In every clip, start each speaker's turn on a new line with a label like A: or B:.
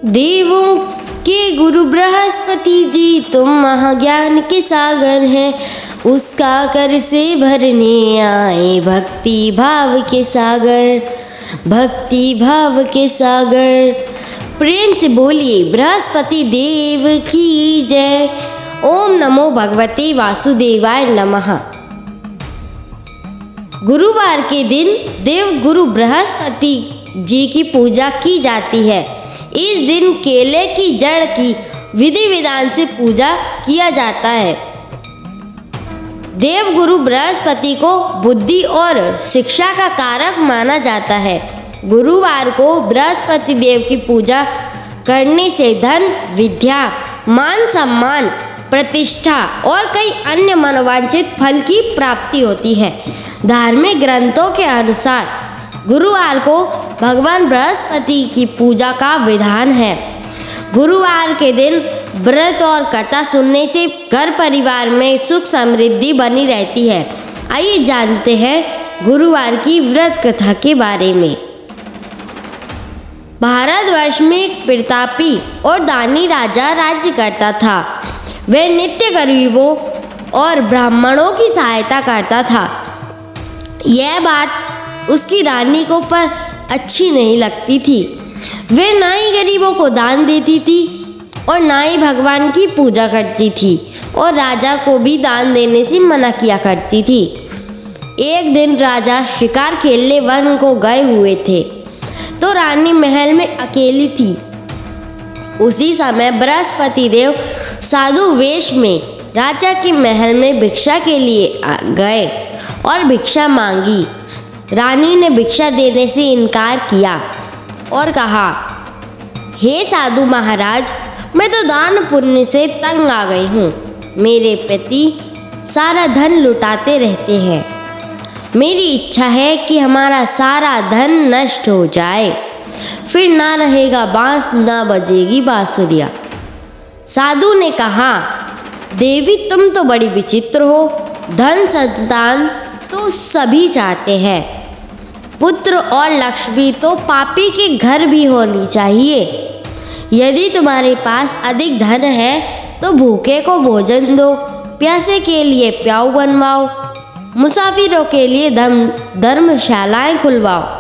A: देवों के गुरु बृहस्पति जी, तुम महाज्ञान के सागर हैं। उसका कर से भरने आए भक्ति भाव के सागर, भक्ति भाव के सागर। प्रेम से बोलिए बृहस्पति देव की जय। ओम नमो भगवते वासुदेवाय नमः। गुरुवार के दिन देव गुरु बृहस्पति जी की पूजा की जाती है। इस दिन केले की जड़ की विधि विधान से पूजा किया जाता है। देव गुरु बृहस्पति को बुद्धि और शिक्षा का कारक माना जाता है। गुरुवार को बृहस्पति देव की पूजा करने से धन, विद्या, मान सम्मान, प्रतिष्ठा और कई अन्य मनोवांछित फल की प्राप्ति होती है। धार्मिक ग्रंथों के अनुसार गुरुवार को भगवान बृहस्पति की पूजा का विधान है। गुरुवार के दिन व्रत और कथा सुनने से घर परिवार में सुख समृद्धि बनी रहती है। आइए जानते हैं गुरुवार की व्रत कथा के बारे में। भारतवर्ष में एक प्रतापी और दानी राजा राज्य करता था। वह नित्य गरीबों और ब्राह्मणों की सहायता करता था। यह बात उसकी रानी को पर अच्छी नहीं लगती थी। वे ना ही गरीबों को दान देती थी और ना ही भगवान की पूजा करती थी और राजा को भी दान देने से मना किया करती थी। एक दिन राजा शिकार खेलने वन को गए हुए थे तो रानी महल में अकेली थी। उसी समय बृहस्पति देव साधु वेश में राजा के महल में भिक्षा के लिए गए और भिक्षा मांगी। रानी ने भिक्षा देने से इनकार किया और कहा, हे साधु महाराज, मैं तो दान पुण्य से तंग आ गई हूँ। मेरे पति सारा धन लुटाते रहते हैं। मेरी इच्छा है कि हमारा सारा धन नष्ट हो जाए, फिर ना रहेगा बांस, ना बजेगी बांसुरिया। साधु ने कहा, देवी तुम तो बड़ी विचित्र हो। धन संतान तो सभी चाहते हैं, पुत्र और लक्ष्मी तो पापी के घर भी होनी चाहिए। यदि तुम्हारे पास अधिक धन है तो भूखे को भोजन दो, प्यासे के लिए प्याऊ बनवाओ, मुसाफिरों के लिए धर्मशालाएं खुलवाओ।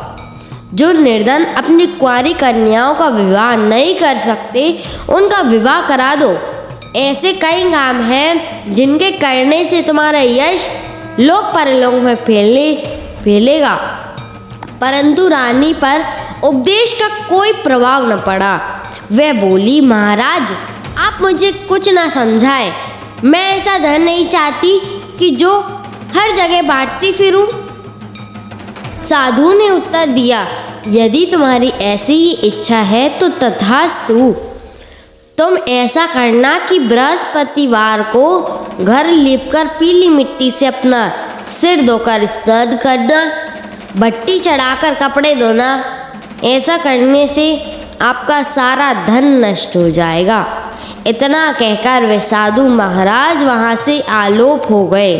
A: जो निर्धन अपनी कुंवारी कन्याओं का विवाह नहीं कर सकते उनका विवाह करा दो। ऐसे कई काम हैं जिनके करने से तुम्हारा यश लोक परलोक में फैलेगा। परंतु रानी पर उपदेश का कोई प्रभाव न पड़ा। वह बोली, महाराज आप मुझे कुछ ना समझाएं। मैं ऐसा धन नहीं चाहती कि जो हर जगह बांटती फिरूं। साधु ने उत्तर दिया, यदि तुम्हारी ऐसी ही इच्छा है तो तथास्तु। तुम ऐसा करना कि बृहस्पतिवार को घर लीपकर पीली मिट्टी से अपना सिर धोकर स्नान करना, भट्टी चढ़ाकर कपड़े धोना। ऐसा करने से आपका सारा धन नष्ट हो जाएगा। इतना कहकर वे साधु महाराज वहाँ से आलोप हो गए।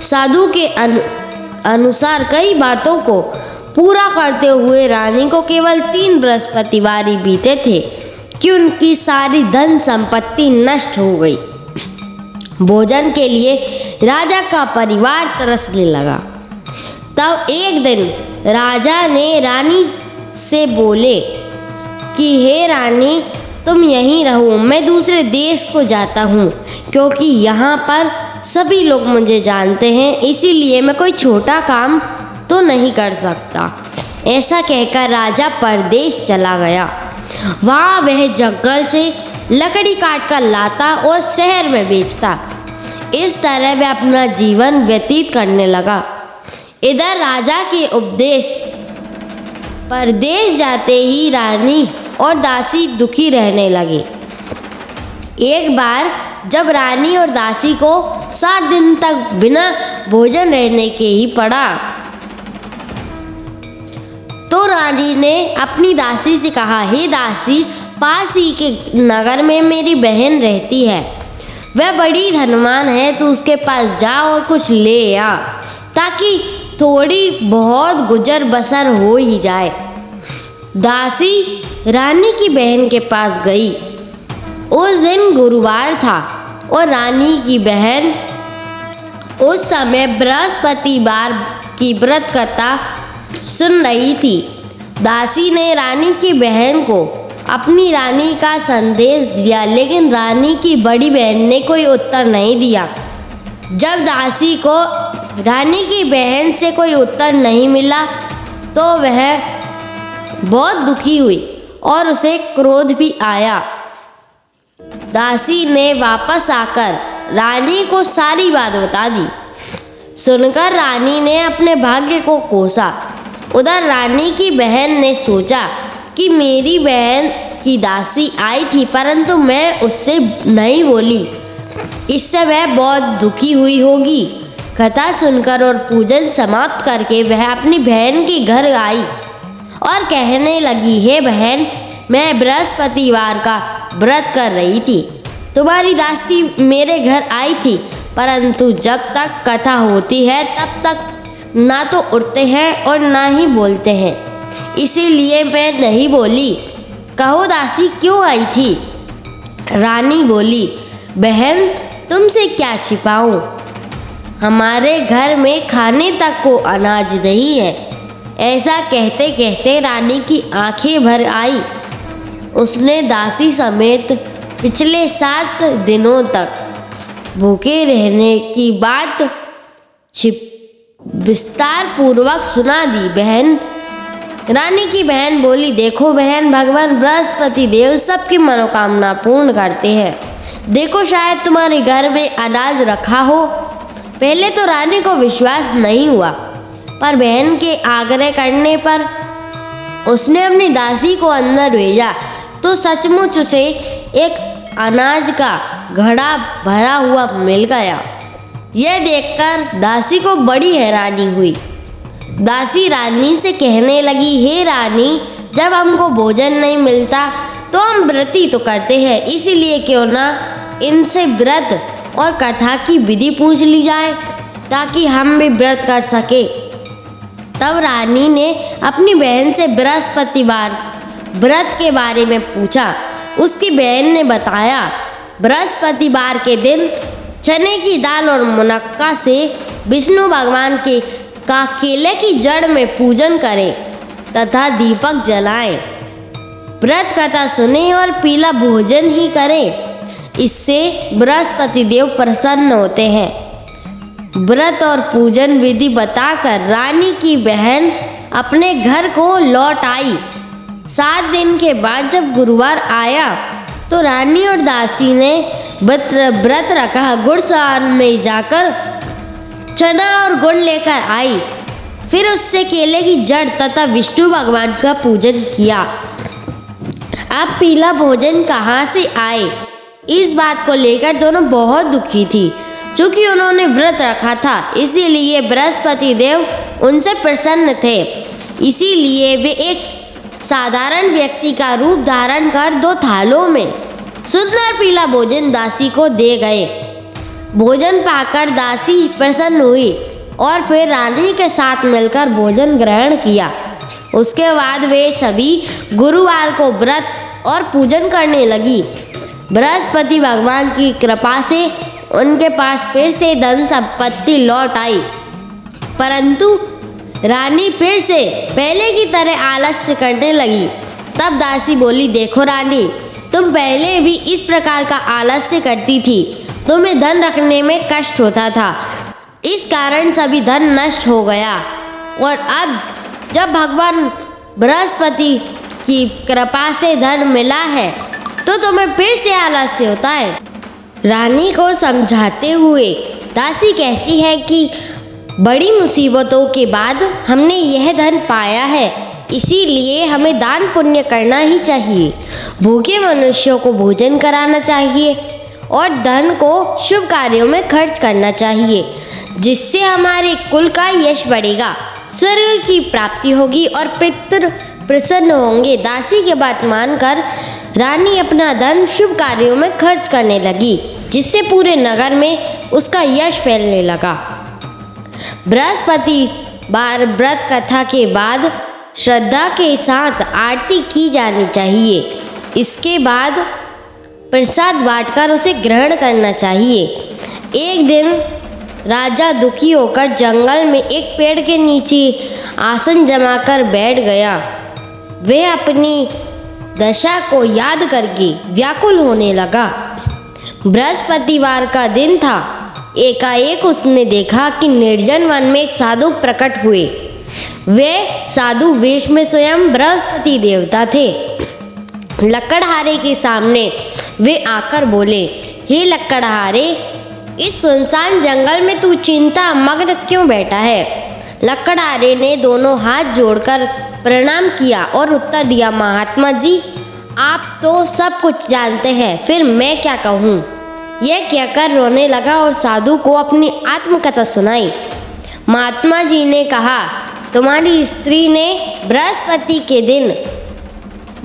A: साधु के अनुसार कई बातों को पूरा करते हुए रानी को केवल 3 बृहस्पतिवार ही बीते थे कि उनकी सारी धन संपत्ति नष्ट हो गई। भोजन के लिए राजा का परिवार तरसने लगा। तब एक दिन राजा ने रानी से बोले कि हे रानी, तुम यहीं रहो, मैं दूसरे देश को जाता हूँ, क्योंकि यहाँ पर सभी लोग मुझे जानते हैं, इसीलिए मैं कोई छोटा काम तो नहीं कर सकता। ऐसा कहकर राजा परदेश चला गया। वहाँ वह जंगल से लकड़ी काट कर लाता और शहर में बेचता। इस तरह वह अपना जीवन व्यतीत करने लगा। इधर राजा के उपदेश परदेश जाते ही रानी और दासी दुखी रहने लगे। एक बार जब रानी और दासी को 7 दिन तक बिना भोजन रहने के ही पड़ा तो रानी ने अपनी दासी से कहा, हे दासी, पास ही के नगर में मेरी बहन रहती है। वह बड़ी धनवान है, तो उसके पास जा और कुछ ले आ, ताकि थोड़ी बहुत गुजर बसर हो ही जाए। दासी रानी की बहन के पास गई। उस दिन गुरुवार था और रानी की बहन उस समय बृहस्पतिवार की व्रत कथा सुन रही थी। दासी ने रानी की बहन को अपनी रानी का संदेश दिया, लेकिन रानी की बड़ी बहन ने कोई उत्तर नहीं दिया। जब दासी को रानी की बहन से कोई उत्तर नहीं मिला तो वह बहुत दुखी हुई और उसे क्रोध भी आया। दासी ने वापस आकर रानी को सारी बात बता दी। सुनकर रानी ने अपने भाग्य को कोसा। उधर रानी की बहन ने सोचा कि मेरी बहन की दासी आई थी, परंतु मैं उससे नहीं बोली, इससे वह बहुत दुखी हुई होगी। कथा सुनकर और पूजन समाप्त करके वह अपनी बहन के घर आई और कहने लगी, हे बहन, मैं बृहस्पतिवार का व्रत कर रही थी। तुम्हारी दासी मेरे घर आई थी, परंतु जब तक कथा होती है तब तक ना तो उठते हैं और ना ही बोलते हैं, इसीलिए मैं नहीं बोली। कहो दासी क्यों आई थी? रानी बोली, बहन तुमसे क्या छिपाऊं, हमारे घर में खाने तक को अनाज नहीं है। ऐसा कहते कहते रानी की आंखें भर आई। उसने दासी समेत पिछले 7 दिनों तक भूखे रहने की बात विस्तार पूर्वक सुना दी। रानी की बहन बोली, देखो बहन, भगवान बृहस्पति देव सबकी मनोकामना पूर्ण करते हैं। देखो शायद तुम्हारे घर में अनाज रखा हो। पहले तो रानी को विश्वास नहीं हुआ, पर बहन के आग्रह करने पर उसने अपनी दासी को अंदर भेजा तो सचमुच उसे एक अनाज का घड़ा भरा हुआ मिल गया। यह देखकर दासी को बड़ी हैरानी हुई। दासी रानी से कहने लगी, हे रानी, जब हमको भोजन नहीं मिलता तो हम व्रत ही तो करते हैं, इसीलिए क्यों ना इनसे व्रत और कथा की विधि पूछ ली जाए ताकि हम भी व्रत कर सके। तब रानी ने अपनी बहन से बृहस्पतिवार व्रत के बारे में पूछा। उसकी बहन ने बताया, बृहस्पतिवार के दिन चने की दाल और मुनक्का से विष्णु भगवान के केले की जड़ में पूजन करें तथा दीपक जलाएं। व्रत कथा सुने और पीला भोजन ही करें, इससे बृहस्पति देव प्रसन्न होते हैं। व्रत और पूजन विधि बताकर रानी की बहन अपने घर को लौट आई। 7 दिन के बाद जब गुरुवार आया तो रानी और दासी ने व्रत रखा। गुड़सार में जाकर चना और गुड़ लेकर आई, फिर उससे केले की जड़ तथा विष्णु भगवान का पूजन किया। अब पीला भोजन कहाँ से आए, इस बात को लेकर दोनों बहुत दुखी थी। चूँकि उन्होंने व्रत रखा था, इसीलिए बृहस्पति देव उनसे प्रसन्न थे। इसीलिए वे एक साधारण व्यक्ति का रूप धारण कर 2 थालों में सुंदर पीला भोजन दासी को दे गए। भोजन पाकर दासी प्रसन्न हुई और फिर रानी के साथ मिलकर भोजन ग्रहण किया। उसके बाद वे सभी गुरुवार को व्रत और पूजन करने लगी। बृहस्पति भगवान की कृपा से उनके पास फिर से धन संपत्ति लौट आई, परंतु रानी फिर से पहले की तरह आलस्य करने लगी। तब दासी बोली, देखो रानी, तुम पहले भी इस प्रकार का आलस्य करती थी, तुम्हें धन रखने में कष्ट होता था, इस कारण सभी धन नष्ट हो गया, और अब जब भगवान बृहस्पति की कृपा से धन मिला है तो तुम्हें फिर से आलस्य होता है। रानी को समझाते हुए दासी कहती है कि बड़ी मुसीबतों के बाद हमने यह धन पाया है, इसीलिए हमें दान पुण्य करना ही चाहिए। भूखे मनुष्यों को भोजन कराना चाहिए और धन को शुभ कार्यों में खर्च करना चाहिए, जिससे हमारे कुल का यश बढ़ेगा, स्वर्ग की प्राप्ति होगी और पितृ प्रसन्न होंगे। दासी की बात मानकर रानी अपना धन शुभ कार्यों में खर्च करने लगी, जिससे पूरे नगर में उसका यश फैलने लगा। बृहस्पतिवार व्रत कथा के बाद श्रद्धा के साथ आरती की जानी चाहिए। इसके बाद प्रसाद बांटकर उसे ग्रहण करना चाहिए। एक दिन राजा दुखी होकर जंगल में एक पेड़ के नीचे आसन जमाकर बैठ गया। वह अपनी दशा को याद करके व्याकुल होने लगा। बृहस्पतिवार का दिन था। एकाएक उसने देखा कि निर्जन वन में एक साधु प्रकट हुए। वे साधु वेश में स्वयं बृहस्पति देवता थे। लकड़हारे के सामने वे आकर बोले, हे लकड़हारे, इस सुनसान जंगल में तू चिंता मग्न क्यों बैठा है? लकड़हारे ने दोनों हाथ जोड़कर प्रणाम किया और उत्तर दिया, महात्मा जी, आप तो सब कुछ जानते हैं, फिर मैं क्या कहूँ? यह कहकर रोने लगा और साधु को अपनी आत्मकथा सुनाई। महात्मा जी ने कहा, तुम्हारी स्त्री ने बृहस्पति के दिन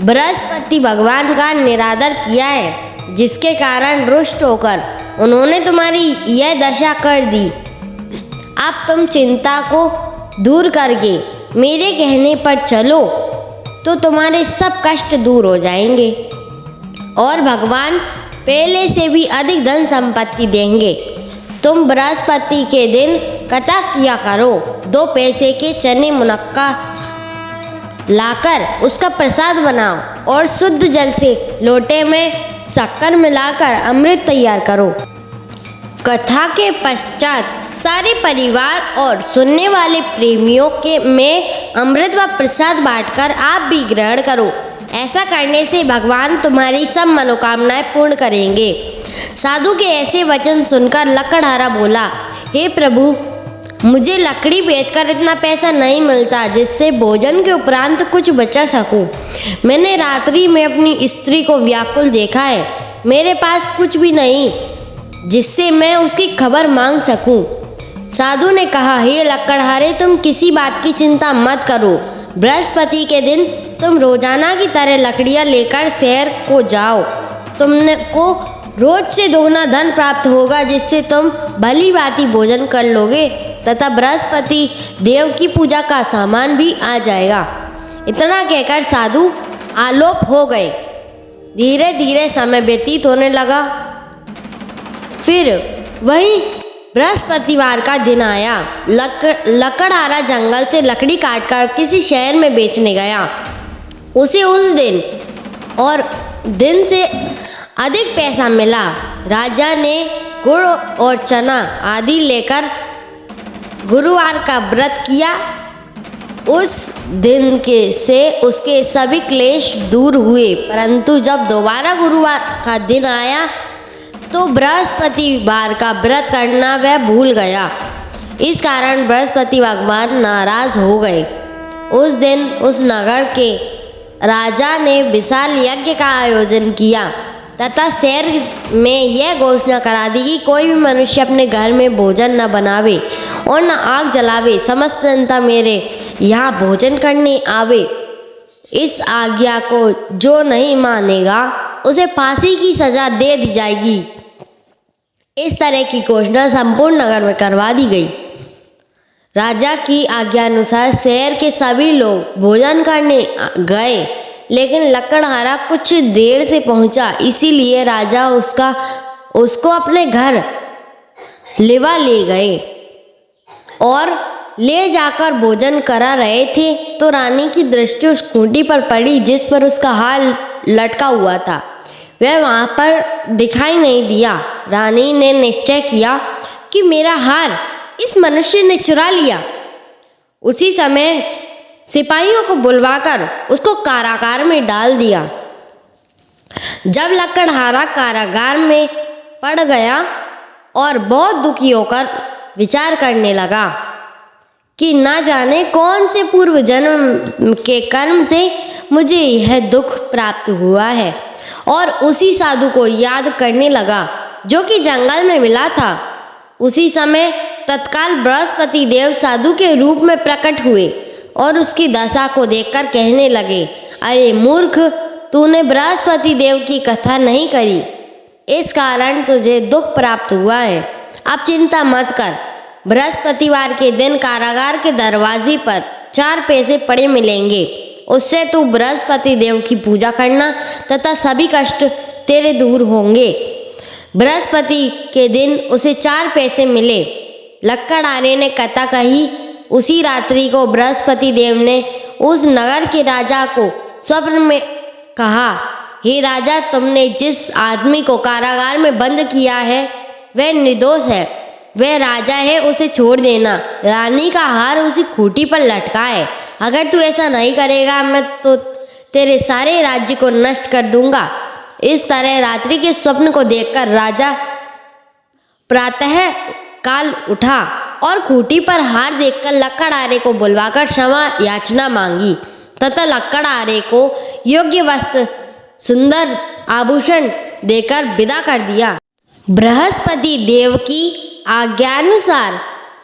A: बृहस्पति भगवान का निरादर किया है, जिसके कारण रुष्ट होकर उन्होंने तुम्हारी यह दशा कर दी। अब तुम चिंता को दूर करके मेरे कहने पर चलो तो तुम्हारे सब कष्ट दूर हो जाएंगे और भगवान पहले से भी अधिक धन संपत्ति देंगे। तुम बृहस्पति के दिन कथा किया करो। 2 पैसे के चने मुनक्का लाकर उसका प्रसाद बनाओ और शुद्ध जल से लोटे में शक्कर मिलाकर अमृत तैयार करो। कथा के पश्चात सारे परिवार और सुनने वाले प्रेमियों के में अमृत व प्रसाद बांटकर आप भी ग्रहण करो। ऐसा करने से भगवान तुम्हारी सब मनोकामनाएं पूर्ण करेंगे। साधु के ऐसे वचन सुनकर लकड़हारा बोला, हे प्रभु, मुझे लकड़ी बेचकर इतना पैसा नहीं मिलता जिससे भोजन के उपरांत कुछ बचा सकूं। मैंने रात्रि में अपनी स्त्री को व्याकुल देखा है। मेरे पास कुछ भी नहीं जिससे मैं उसकी खबर मांग सकूं। साधु ने कहा, हे लकड़हारे, तुम किसी बात की चिंता मत करो। बृहस्पति के दिन तुम रोजाना की तरह लकड़ियां लेकर शहर को जाओ। तुमको रोज से दोगुना धन प्राप्त होगा, जिससे तुम भली भांति भोजन कर लोगे तथा बृहस्पति देव की पूजा का सामान भी आ जाएगा। इतना कहकर साधु आलोप हो गए। धीरे धीरे समय व्यतीत होने लगा। फिर वही बृहस्पतिवार का दिन आया। लकड़हारा जंगल से लकड़ी काटकर किसी शहर में बेचने गया। उसे उस दिन और दिन से अधिक पैसा मिला। राजा ने गुड़ और चना आदि लेकर गुरुवार का व्रत किया। उस दिन से उसके सभी क्लेश दूर हुए। परंतु जब दोबारा गुरुवार का दिन आया तो बृहस्पतिवार का व्रत करना वह भूल गया। इस कारण बृहस्पति भगवान नाराज हो गए। उस दिन उस नगर के राजा ने विशाल यज्ञ का आयोजन किया तथा शहर में यह घोषणा करा दी कि कोई भी मनुष्य अपने घर में भोजन न बनावे और न आग जलावे। समस्त जनता मेरे यहाँ भोजन करने आवे। इस आज्ञा को जो नहीं मानेगा उसे फांसी की सजा दे दी जाएगी। इस तरह की घोषणा संपूर्ण नगर में करवा दी गई। राजा की आज्ञा अनुसार शहर के सभी लोग भोजन करने गए, लेकिन लकड़हारा कुछ देर से पहुंचा, इसीलिए राजा उसको अपने घर लिवा ले गए और ले जाकर भोजन करा रहे थे तो रानी की दृष्टि उस खूंटी पर पड़ी जिस पर उसका हार लटका हुआ था। वह वहाँ पर दिखाई नहीं दिया। रानी ने निश्चय किया कि मेरा हार इस मनुष्य ने चुरा लिया। उसी समय सिपाहियों को बुलवाकर उसको कारागार में डाल दिया। जब लकड़हारा कारागार में पड़ गया और बहुत दुखी होकर विचार करने लगा कि ना जाने कौन से पूर्व जन्म के कर्म से मुझे यह दुख प्राप्त हुआ है, और उसी साधु को याद करने लगा जो कि जंगल में मिला था। उसी समय तत्काल बृहस्पति देव साधु के रूप में प्रकट हुए और उसकी दशा को देखकर कहने लगे, अरे मूर्ख, तूने बृहस्पति देव की कथा नहीं करी, इस कारण तुझे दुख प्राप्त हुआ है। अब चिंता मत कर। बृहस्पतिवार के दिन कारागार के दरवाजे पर 4 पैसे पड़े मिलेंगे। उससे तू बृहस्पति देव की पूजा करना तथा सभी कष्ट तेरे दूर होंगे। बृहस्पति के दिन उसे 4 पैसे मिले। लक्कड़हारे ने कथा कही। उसी रात्रि को बृहस्पति देव ने उस नगर के राजा को स्वप्न में कहा, हे राजा, तुमने जिस आदमी को कारागार में बंद किया है वह निर्दोष है। वह राजा है, उसे छोड़ देना। रानी का हार उसी खूंटी पर लटका है। अगर तू ऐसा नहीं करेगा मैं तो तेरे सारे राज्य को नष्ट कर दूंगा। इस तरह रात्रि के स्वप्न को देखकर राजा प्रातः काल उठा और खूंटी पर हार देखकर लक्कड़हारे को बुलवाकर क्षमा याचना मांगी तथा लक्कड़हारे को योग्य वस्त्र सुंदर आभूषण देकर विदा कर दिया। बृहस्पति देव की आज्ञानुसार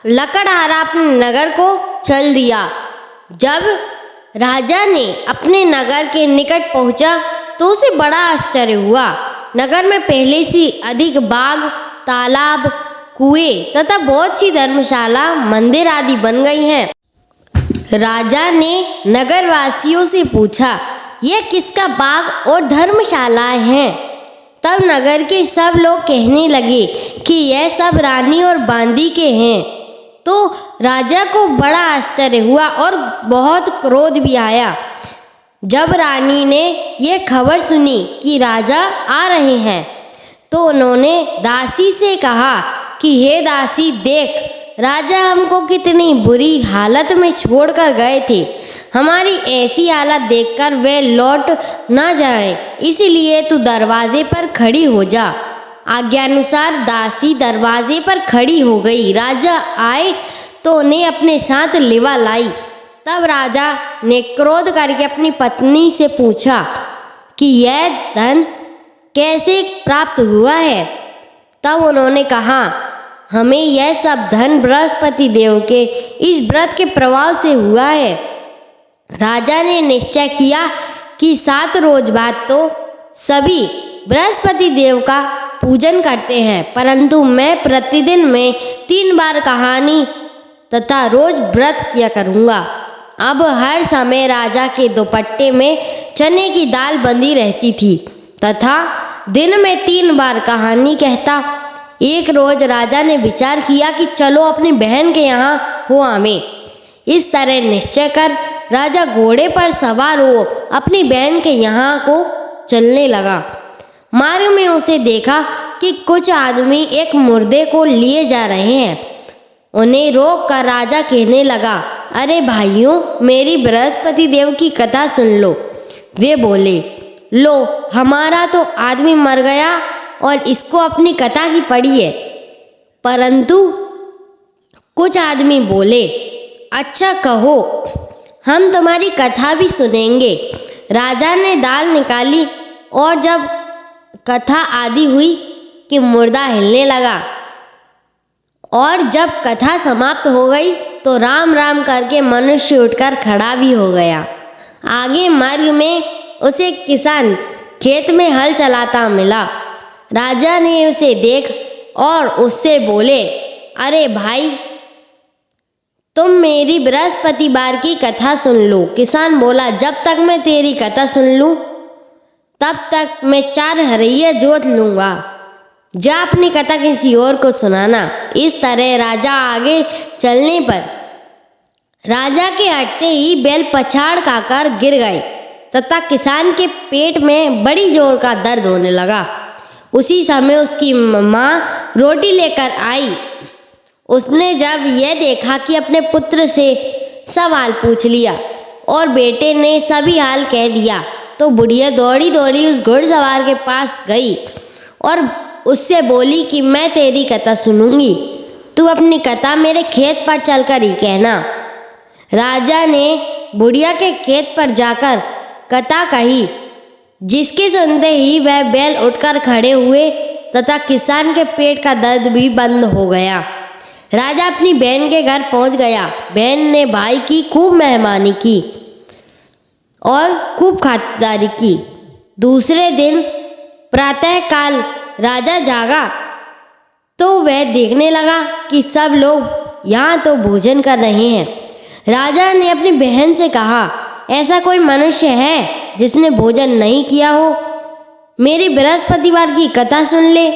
A: लक्कड़हारा अपने नगर को चल दिया। जब राजा ने अपने नगर के निकट पहुंचा तो उसे बड़ा आश्चर्य हुआ। नगर में पहले से अधिक बाग, तालाब, कुएं तथा बहुत सी धर्मशाला, मंदिर आदि बन गई हैं। राजा ने नगरवासियों से पूछा, यह किसका बाग और धर्मशालाएं हैं? तब नगर के सब लोग कहने लगे कि यह सब रानी और बांदी के हैं। तो राजा को बड़ा आश्चर्य हुआ और बहुत क्रोध भी आया। जब रानी ने यह खबर सुनी कि राजा आ रहे हैं तो उन्होंने दासी से कहा कि हे दासी, देख, राजा हमको कितनी बुरी हालत में छोड़कर गए थे। हमारी ऐसी हालत देखकर वे लौट न जाएं, इसलिए तू दरवाजे पर खड़ी हो जा। आज्ञानुसार दासी दरवाजे पर खड़ी हो गई। राजा आए तो उन्हें अपने साथ लिवा लाई। तब राजा ने क्रोध करके अपनी पत्नी से पूछा कि यह धन कैसे प्राप्त हुआ है? तब उन्होंने कहा, हमें यह सब धन बृहस्पति देव के इस व्रत के प्रभाव से हुआ है। राजा ने निश्चय किया कि 7 रोज बाद तो सभी बृहस्पति देव का पूजन करते हैं, परंतु मैं प्रतिदिन में 3 बार कहानी तथा रोज व्रत किया करूँगा। अब हर समय राजा के दुपट्टे में चने की दाल बंधी रहती थी तथा दिन में 3 बार कहानी कहता। एक रोज राजा ने विचार किया कि चलो अपनी बहन के यहाँ हो आवें। इस तरह निश्चय कर राजा घोड़े पर सवार हो अपनी बहन के यहाँ को चलने लगा। मार्ग में उसे देखा कि कुछ आदमी एक मुर्दे को लिए जा रहे हैं। उन्हें रोक कर राजा कहने लगा, अरे भाइयों, मेरी बृहस्पति देव की कथा सुन लो। वे बोले, लो, हमारा तो आदमी मर गया और इसको अपनी कथा की पड़ी है। परंतु कुछ आदमी बोले, अच्छा कहो, हम तुम्हारी कथा भी सुनेंगे। राजा ने दाल निकाली और जब कथा आदि हुई कि मुर्दा हिलने लगा और जब कथा समाप्त हो गई तो राम राम करके मनुष्य उठकर खड़ा भी हो गया। आगे मार्ग में उसे एक किसान खेत में हल चलाता मिला। राजा ने उसे देख और उससे बोले, अरे भाई, तुम मेरी बृहस्पतिवार की कथा सुन लो। किसान बोला, जब तक मैं तेरी कथा सुन लूं तब तक मैं 4 हरैया जोत लूँगा। जा अपनी कथा किसी और को सुनाना। इस तरह राजा आगे चलने पर राजा के हटते ही बैल पछाड़ खाकर गिर गए तथा किसान के पेट में बड़ी जोर का दर्द होने लगा। उसी समय उसकी माँ रोटी लेकर आई। उसने जब यह देखा कि अपने पुत्र से सब हाल पूछ लिया और बेटे ने सभी हाल कह दिया तो बुढ़िया दौड़ी दौड़ी उस घुड़सवार के पास गई और उससे बोली कि मैं तेरी कथा सुनूंगी, तू अपनी कथा मेरे खेत पर चलकर ही कहना। राजा ने बुढ़िया के खेत पर जाकर कथा कही, जिसके सुनते ही वह बैल उठकर खड़े हुए तथा किसान के पेट का दर्द भी बंद हो गया। राजा अपनी बहन के घर पहुंच गया। बहन ने भाई की खूब मेहमानी की और खूब खातिरदारी की। दूसरे दिन प्रातःकाल राजा जागा तो वह देखने लगा कि सब लोग यहाँ तो भोजन कर रहे हैं। राजा ने अपनी बहन से कहा, ऐसा कोई मनुष्य है जिसने भोजन नहीं किया हो? मेरी बृहस्पतिवार की कथा सुन ले।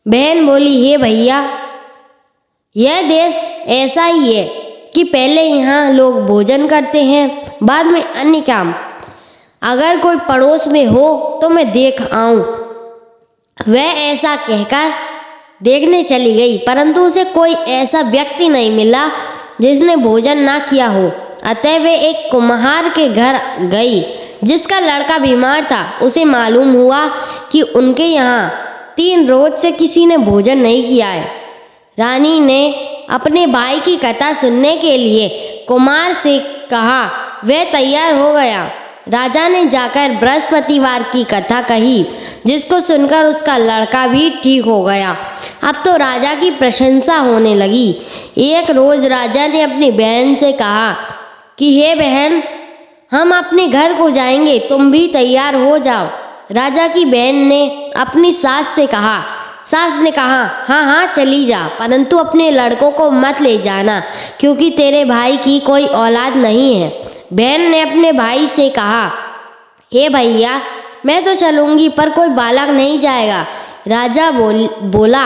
A: बहन बोली, हे भैया, यह देश ऐसा ही है कि पहले यहाँ लोग भोजन करते हैं, बाद में अन्य काम। अगर कोई पड़ोस में हो तो मैं देख आऊं। वह ऐसा कहकर देखने चली गई, परंतु उसे कोई ऐसा व्यक्ति नहीं मिला जिसने भोजन ना किया हो। अतः वे एक कुम्हार के घर गई जिसका लड़का बीमार था। उसे मालूम हुआ कि उनके यहाँ 3 रोज से किसी ने भोजन नहीं किया है। रानी ने अपने भाई की कथा सुनने के लिए कुम्हार से कहा। वह तैयार हो गया। राजा ने जाकर बृहस्पतिवार की कथा कही, जिसको सुनकर उसका लड़का भी ठीक हो गया। अब तो राजा की प्रशंसा होने लगी। एक रोज राजा ने अपनी बहन से कहा कि हे बहन, हम अपने घर को जाएंगे, तुम भी तैयार हो जाओ। राजा की बहन ने अपनी सास से कहा। सास ने कहा, हाँ हाँ चली जा, परंतु अपने लड़कों को मत ले जाना, क्योंकि तेरे भाई की कोई औलाद नहीं है। बहन ने अपने भाई से कहा, हे भैया, मैं तो चलूंगी, पर कोई बालक नहीं जाएगा। राजा बोला,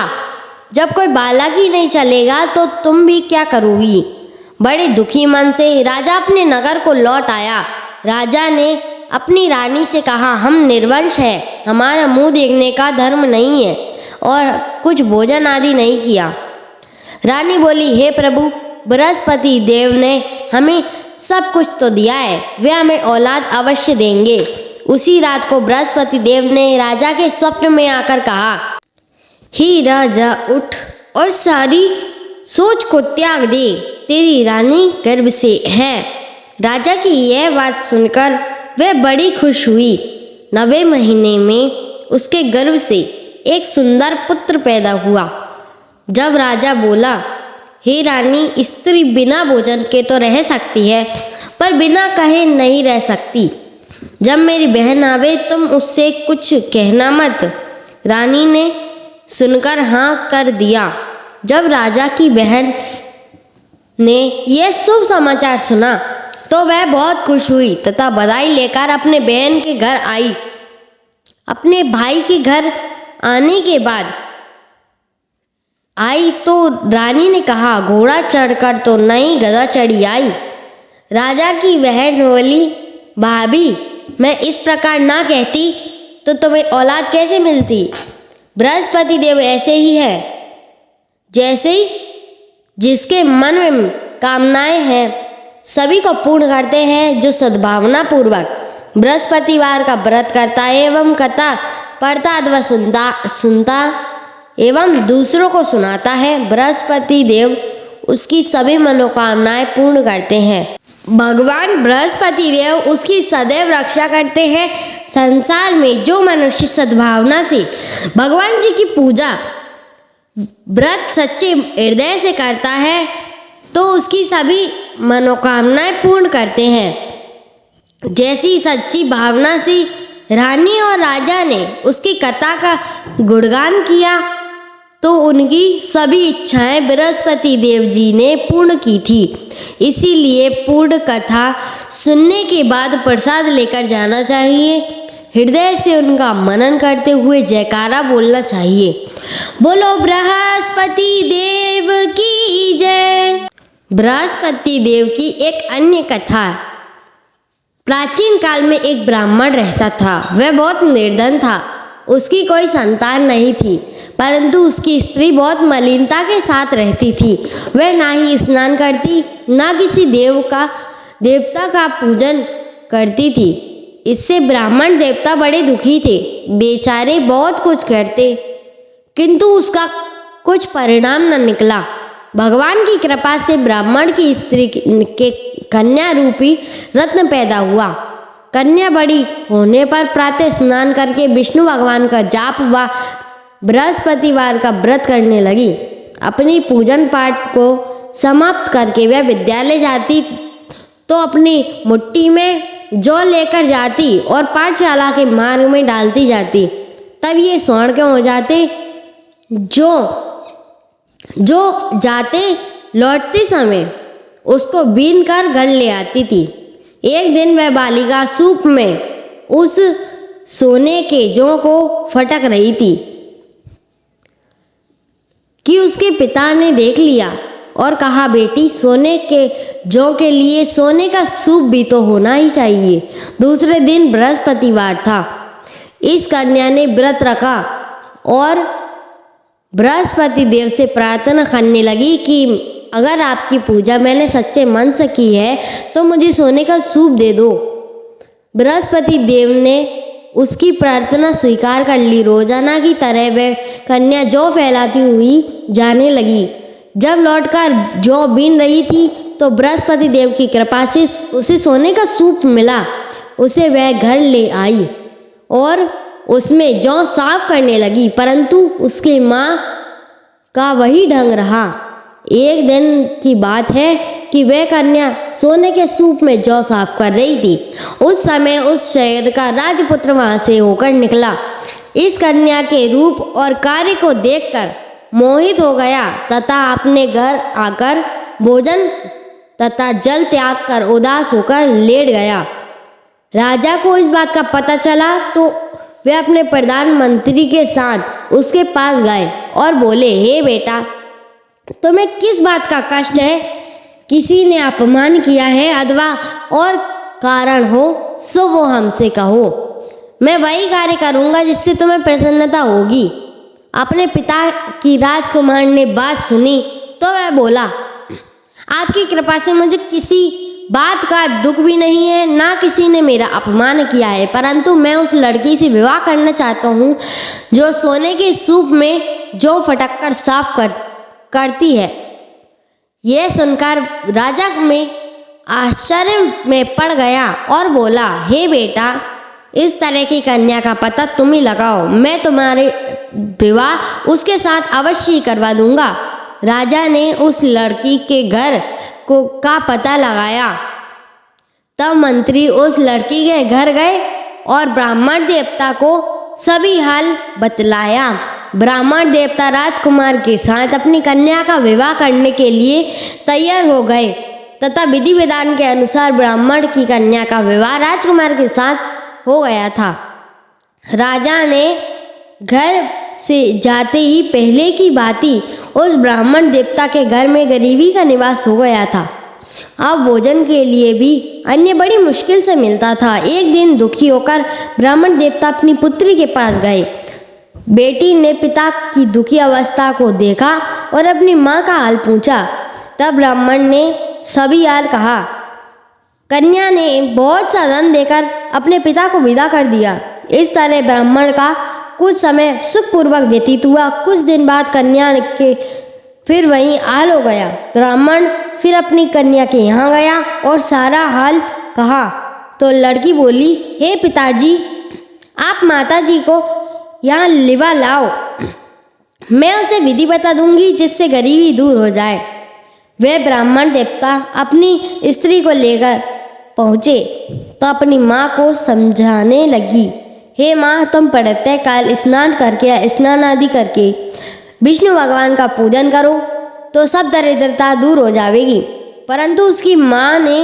A: जब कोई बालक ही नहीं चलेगा तो तुम भी क्या करोगी? बड़े दुखी मन से राजा अपने नगर को लौट आया। राजा ने अपनी रानी से कहा, हम निर्वंश हैं, हमारा मुंह देखने का धर्म नहीं है और कुछ भोजन आदि नहीं किया। रानी बोली, हे प्रभु, बृहस्पति देव ने हमें सब कुछ तो दिया है, वे हमें औलाद अवश्य देंगे। उसी रात को बृहस्पति देव ने राजा के स्वप्न में आकर कहा, हे राजा, उठ और सारी सोच को त्याग दे, तेरी रानी गर्भ से है। राजा की यह बात सुनकर वह बड़ी खुश हुई। 9वें महीने में उसके गर्भ से एक सुंदर पुत्र पैदा हुआ। जब राजा बोला, हे रानी, स्त्री बिना भोजन के तो रह सकती है, पर बिना कहे नहीं रह सकती। जब मेरी बहन आवे तुम उससे कुछ कहना मत। रानी ने सुनकर हाँ कर दिया। जब राजा की बहन ने यह शुभ समाचार सुना तो वह बहुत खुश हुई तथा बधाई लेकर अपने बहन के घर आई। अपने भाई के घर आने के बाद आई तो रानी ने कहा, घोड़ा चढ़कर तो नई गधा चढ़ी आई। राजा की बहन बोली, भाभी, मैं इस प्रकार ना कहती तो तुम्हें औलाद कैसे मिलती? बृहस्पति देव ऐसे ही है, जैसे जिसके मन में कामनाएं हैं सभी को पूर्ण करते हैं, जो सद्भावना पूर्वक बृहस्पतिवार का व्रत करता है एवं कथा पढ़ता अथवा सुनता एवं दूसरों को सुनाता है, बृहस्पति देव उसकी सभी मनोकामनाएं पूर्ण करते हैं। भगवान बृहस्पति देव उसकी सदैव रक्षा करते हैं। संसार में जो मनुष्य सद्भावना से भगवान जी की पूजा व्रत सच्चे हृदय से करता है तो उसकी सभी मनोकामनाएं पूर्ण करते हैं। जैसी सच्ची भावना से रानी और राजा ने उसकी कथा का गुणगान किया तो उनकी सभी इच्छाएं बृहस्पति देव जी ने पूर्ण की थी। इसीलिए पूर्ण कथा सुनने के बाद प्रसाद लेकर जाना चाहिए। हृदय से उनका मनन करते हुए जयकारा बोलना चाहिए। बोलो बृहस्पति देव की जय। बृहस्पति देव की एक अन्य कथा। प्राचीन काल में एक ब्राह्मण रहता था। वह बहुत निर्धन था। उसकी कोई संतान नहीं थी, परंतु उसकी स्त्री बहुत मलिनता के साथ रहती थी। वह ना ही स्नान करती, ना किसी देवता का पूजन करती थी। इससे ब्राह्मण देवता बड़े दुखी थे। बेचारे बहुत कुछ करते, किंतु उसका कुछ परिणाम न निकला। भगवान की कृपा से ब्राह्मण की स्त्री के कन्या रूपी रत्न पैदा हुआ। कन्या बड़ी होने पर प्रातः स्नान करके विष्णु भगवान का जाप व बृहस्पतिवार का व्रत करने लगी। अपनी पूजन पाठ को समाप्त करके वह विद्यालय जाती तो अपनी मुट्ठी में जौ लेकर जाती और पाठशाला के मार्ग में डालती जाती। तब ये स्वर्ण के हो जाते। जो जाते लौटते समय उसको बीन कर घर ले आती थी। एक दिन वह बालिका सूप में उस सोने के जौ को फटक रही थी कि उसके पिता ने देख लिया और कहा, बेटी, सोने के जौ के लिए सोने का सूप भी तो होना ही चाहिए। दूसरे दिन बृहस्पतिवार था। इस कन्या ने व्रत रखा और बृहस्पति देव से प्रार्थना करने लगी कि अगर आपकी पूजा मैंने सच्चे मन से की है तो मुझे सोने का सूप दे दो। बृहस्पति देव ने उसकी प्रार्थना स्वीकार कर ली। रोजाना की तरह वह कन्या जौ फैलाती हुई जाने लगी। जब लौटकर जौ बीन रही थी तो बृहस्पति देव की कृपा से उसे सोने का सूप मिला। उसे वह घर ले आई और उसमें जौ साफ करने लगी, परंतु उसकी माँ का वही ढंग रहा। एक दिन की बात है कि वह कन्या सोने के सूप में जौ साफ कर रही थी। उस समय उस शहर का राजपुत्र वहां से होकर निकला। इस कन्या के रूप और कार्य को देखकर मोहित हो गया तथा अपने घर आकर भोजन तथा जल त्याग कर उदास होकर लेट गया। राजा को इस बात का पता चला तो वे अपने प्रधानमंत्री के साथ उसके पास गए और बोले, हे बेटा, तुम्हें किस बात का कष्ट है? किसी ने अपमान किया है अथवा और कारण हो सो वो हमसे कहो। मैं वही कार्य करूँगा जिससे तुम्हें प्रसन्नता होगी। अपने पिता की राजकुमार ने बात सुनी तो वह बोला, आपकी कृपा से मुझे किसी बात का दुख भी नहीं है, ना किसी ने मेरा अपमान किया है, परंतु मैं उस लड़की से विवाह करना चाहता हूँ जो सोने के सूप में जौ फटक कर साफ करती है। यह सुनकर राजा में आश्चर्य में पड़ गया और बोला, हे बेटा, इस तरह की कन्या का पता तुम ही लगाओ, मैं तुम्हारे विवाह उसके साथ अवश्य करवा दूंगा। राजा ने उस लड़की के घर का पता लगाया। तब मंत्री उस लड़की के घर गए और ब्राह्मण देवता को सभी हाल बतलाया। ब्राह्मण देवता राजकुमार के साथ अपनी कन्या का विवाह करने के लिए तैयार हो गए तथा विधि विधान के अनुसार ब्राह्मण की कन्या का विवाह राजकुमार के साथ हो गया था। राजा ने घर से जाते ही पहले की भांति उस ब्राह्मण देवता के घर में गरीबी का निवास हो गया था। अब भोजन के लिए भी अन्य बड़ी मुश्किल से मिलता था। एक दिन दुखी होकर ब्राह्मण देवता अपनी पुत्री के पास गए। बेटी ने पिता की दुखी अवस्था को देखा और अपनी माँ का हाल पूछा। तब ब्राह्मण ने सभी हाल कहा। कन्या ने बहुत सा धन देकर अपने पिता को विदा कर दिया। इस तरह ब्राह्मण का कुछ समय सुखपूर्वक व्यतीत हुआ। कुछ दिन बाद कन्या के फिर वहीं हाल हो गया। ब्राह्मण फिर अपनी कन्या के यहाँ गया और सारा हाल कहा तो लड़की बोली, हे पिताजी, आप माताजी को यहाँ लिवा लाओ, मैं उसे विधि बता दूंगी जिससे गरीबी दूर हो जाए। वह ब्राह्मण देवता अपनी स्त्री को लेकर पहुँचे तो अपनी माँ को समझाने लगी, हे माँ, तुम प्रातः काल स्नान करके स्नान आदि करके विष्णु भगवान का पूजन करो तो सब दरिद्रता दूर हो जाएगी। परंतु उसकी माँ ने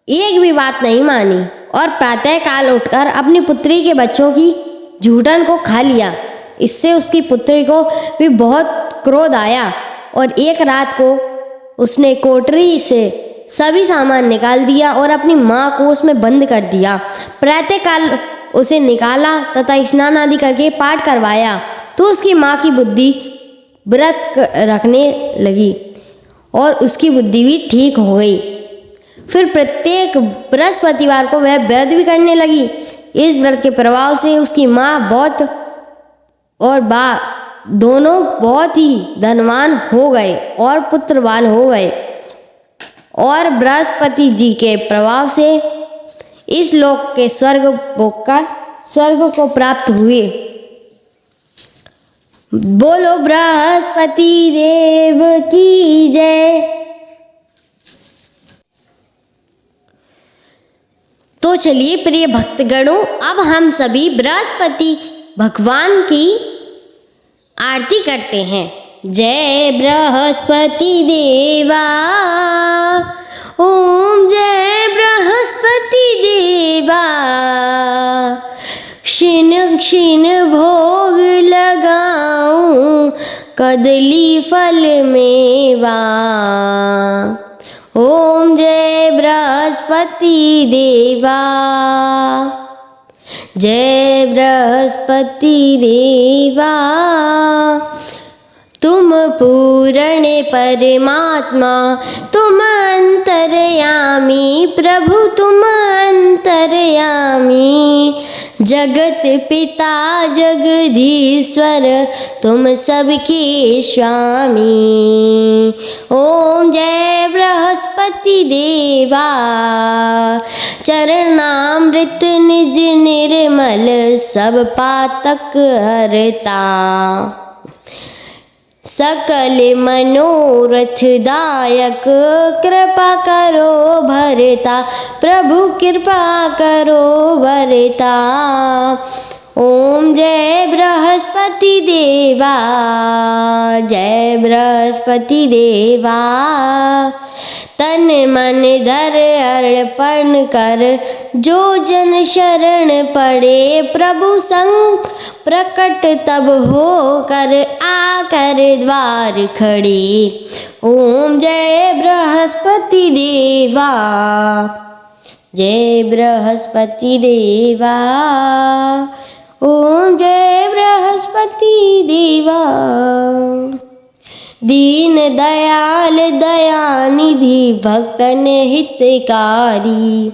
A: एक भी बात नहीं मानी और प्रातः काल उठकर अपनी पुत्री के बच्चों की जूठन को खा लिया। इससे उसकी पुत्री को भी बहुत क्रोध आया और एक रात को उसने कोठरी से सभी सामान निकाल दिया और अपनी माँ को उसमें बंद कर दिया। प्रातः काल उसे निकाला तथा स्नान आदि करके पाठ करवाया तो उसकी माँ की बुद्धि व्रत रखने लगी और उसकी बुद्धि भी ठीक हो गई। फिर प्रत्येक बृहस्पतिवार को वह व्रत भी करने लगी। इस व्रत के प्रभाव से उसकी माँ बहुत और बा दोनों बहुत ही धनवान हो गए और पुत्रवान हो गए और बृहस्पति जी के प्रभाव से इस लोक के स्वर्ग को प्राप्त हुए। बोलो बृहस्पति देव की जय। तो चलिए प्रिय भक्तगणों, अब हम सभी बृहस्पति भगवान की आरती करते हैं। जय बृहस्पति देवा, ओम जय बृहस्पति देवा। क्षीण क्षीण भोग लगाऊं, कदली फल मेवा। ओम जय बृहस्पति देवा, जय बृहस्पति देवा। तुम पूर्ण परमात्मा, तुम अंतर्यामी प्रभु, तुम अंतर्यामी। जगत पिता जगदीश्वर, तुम सबके स्वामी। ओम जय बृहस्पति देवा, चरणामृत निज निर्मल, सब पातक हरता। सकल मनोरथ दायक, कृपा करो भरता प्रभु, कृपा करो भरता। ओम जय बृहस्पति देवा, जय बृहस्पति देवा। तन मन धर अर्पण कर, जो जन शरण पड़े प्रभु संग प्रकट तब हो कर, आकर द्वार खड़े। ओम जय बृहस्पति देवा, जय बृहस्पति देवा। ओम जय बृहस्पति देवा। दीन दयाल दयानिधि, भक्तन हितकारी।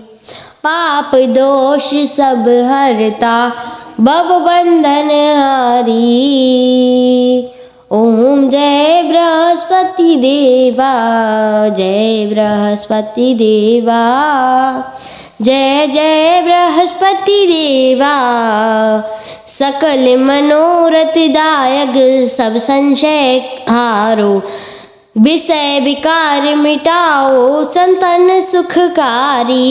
A: पाप दोष सब हरता, भव बंधन हारी। ओम जय बृहस्पति देवा, जय बृहस्पति देवा। जय जय बृहस्पति देवा। सकल मनोरथ दायक, सब संशय हारो। विषय विकार मिटाओ, संतन सुखकारी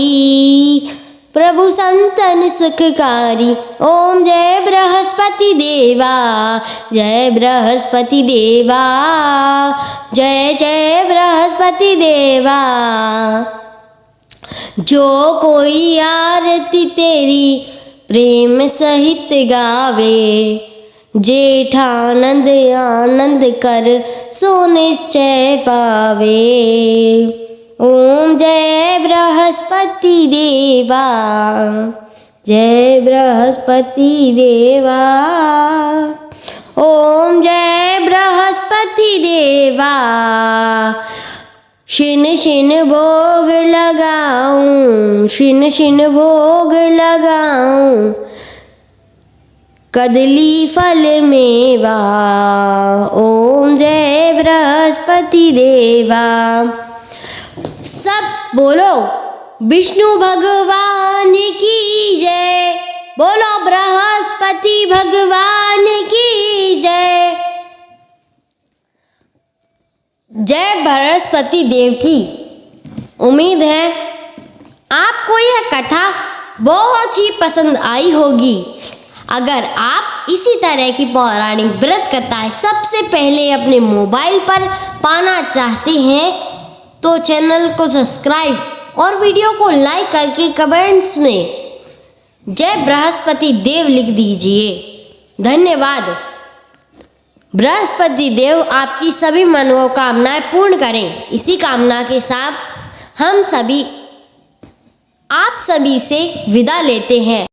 A: प्रभु, संतन सुखकारी। ओम जय बृहस्पति देवा, जय बृहस्पति देवा। जय जय बृहस्पति देवा। जो कोई आरती तेरी प्रेम सहित गावे, जेठानंद आनंद कर सो निश्चय पावे। ओम जय बृहस्पति देवा, जय बृहस्पति देवा। ओम जय बृहस्पति देवा। क्षीण क्षीण भोग लगाऊं, क्षीण क्षीण भोग लगाऊं, कदली फल मेवा। ओम जय बृहस्पति देवा। सब बोलो विष्णु भगवान की जय, बोलो बृहस्पति भगवान की जय। जय बृहस्पति देव की। उम्मीद है आपको यह कथा बहुत ही पसंद आई होगी। अगर आप इसी तरह की पौराणिक व्रत कथाएं सबसे पहले अपने मोबाइल पर पाना चाहते हैं तो चैनल को सब्सक्राइब और वीडियो को लाइक करके कमेंट्स में जय बृहस्पति देव लिख दीजिए। धन्यवाद। बृहस्पति देव आपकी सभी मनोकामनाएं पूर्ण करें। इसी कामना के साथ हम सभी आप सभी से विदा लेते हैं।